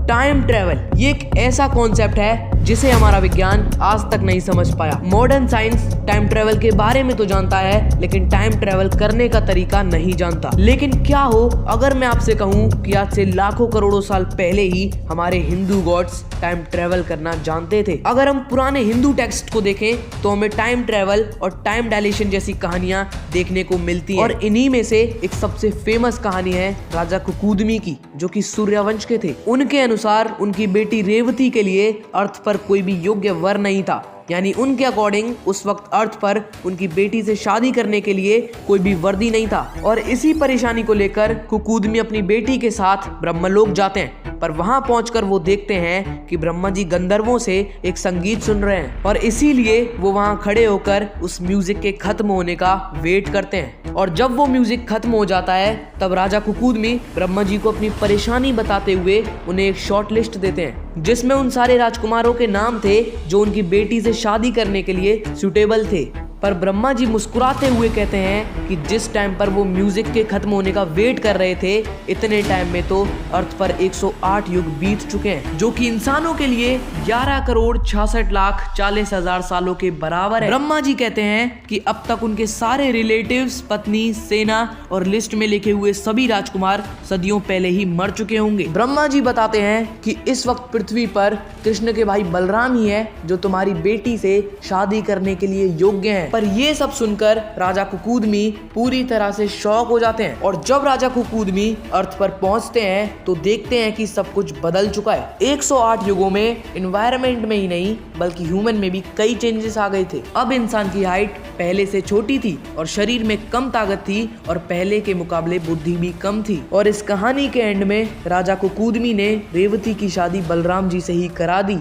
Time travel ये एक ऐसा कॉन्सेप्ट है जिसे हमारा विज्ञान आज तक नहीं समझ पाया। मॉडर्न साइंस टाइम ट्रेवल के बारे में तो जानता है, लेकिन टाइम ट्रेवल करने का तरीका नहीं जानता। लेकिन क्या हो अगर मैं आपसे कहूँ कि आज से लाखों करोड़ों साल पहले ही हमारे हिंदू गॉड्स टाइम ट्रेवल करना जानते थे। अगर हम पुराने हिंदू टेक्स्ट को देखें तो हमें टाइम ट्रेवल और टाइम डायलेशन जैसी कहानियां देखने को मिलती हैं। और इन्हीं में से एक सबसे फेमस कहानी है राजा कुकुदमी की, जो कि सूर्यवंश के थे। उनके अनुसार उनकी बेटी रेवती के लिए अर्थ पर कोई भी योग्य वर नहीं था, यानी उनके अकॉर्डिंग उस वक्त अर्थ पर उनकी बेटी से शादी करने के लिए कोई भी वर्दी नहीं था। और इसी परेशानी को लेकर कुकुदमी अपनी बेटी के साथ ब्रह्मलोक जाते हैं, पर वहां पहुंचकर वो देखते हैं कि ब्रह्मा जी गंधर्वों से एक संगीत सुन रहे हैं, और इसीलिए वो वहां खड़े होकर उस म्यूजिक के खत्म होने का वेट करते हैं। और जब वो म्यूजिक खत्म हो जाता है तब राजा कुकुदमी ब्रह्मा जी को अपनी परेशानी बताते हुए उन्हें एक शॉर्ट लिस्ट देते हैं, जिसमें उन सारे राजकुमारों के नाम थे जो उनकी बेटी से शादी करने के लिए सूटेबल थे। पर ब्रह्मा जी मुस्कुराते हुए कहते हैं कि जिस टाइम पर वो म्यूजिक के खत्म होने का वेट कर रहे थे, इतने टाइम में तो अर्थ पर 108 युग बीत चुके हैं, जो कि इंसानों के लिए 11,66,40,000 सालों के बराबर है। ब्रह्मा जी कहते हैं कि अब तक उनके सारे रिलेटिव्स, पत्नी, सेना और लिस्ट में लिखे हुए सभी राजकुमार सदियों पहले ही मर चुके होंगे। ब्रह्मा जी बताते हैं कि इस वक्त पृथ्वी पर कृष्ण के भाई बलराम ही है जो तुम्हारी बेटी से शादी करने के लिए योग्य है। पर ये सब सुनकर राजा कुकुदमी पूरी तरह से शॉक हो जाते हैं। और जब राजा कुकुदमी अर्थ पर पहुंचते हैं तो देखते हैं कि सब कुछ बदल चुका है। 108 युगों में एनवायरनमेंट में ही नहीं बल्कि ह्यूमन में भी कई चेंजेस आ गए थे। अब इंसान की हाइट पहले से छोटी थी और शरीर में कम ताकत थी और पहले के मुकाबले बुद्धि भी कम थी। और इस कहानी के एंड में राजा कुकुदमी ने रेवती की शादी बलराम जी से ही करा दी।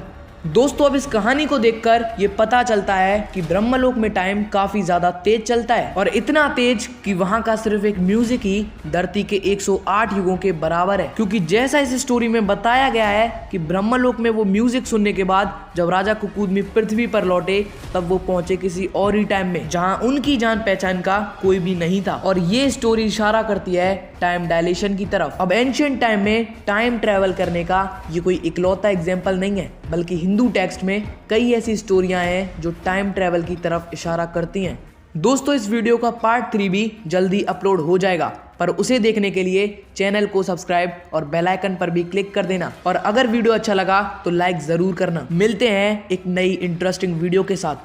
दोस्तों, अब इस कहानी को देखकर ये पता चलता है कि ब्रह्मलोक में टाइम काफी ज्यादा तेज चलता है, और इतना तेज कि वहां का सिर्फ एक म्यूजिक ही धरती के 108 युगों के बराबर है। क्योंकि जैसा इस स्टोरी में बताया गया है कि ब्रह्मलोक में वो म्यूजिक सुनने के बाद जब राजा कुकुदमी पृथ्वी पर लौटे तब वो पहुंचे किसी और ही टाइम में जहाँ उनकी जान पहचान का कोई भी नहीं था। और ये स्टोरी इशारा करती है टाइम डायलेशन की तरफ। अब एंशिएंट टाइम में टाइम ट्रेवल करने का ये कोई इकलौता एग्जाम्पल नहीं है, बल्कि हिंदू टेक्स्ट में कई ऐसी स्टोरियां हैं जो टाइम ट्रेवल की तरफ इशारा करती हैं। दोस्तों, इस वीडियो का पार्ट 3 भी जल्दी अपलोड हो जाएगा, पर उसे देखने के लिए चैनल को सब्सक्राइब और बेल आइकन पर भी क्लिक कर देना। और अगर वीडियो अच्छा लगा तो लाइक जरूर करना। मिलते हैं एक नई इंटरेस्टिंग वीडियो के साथ।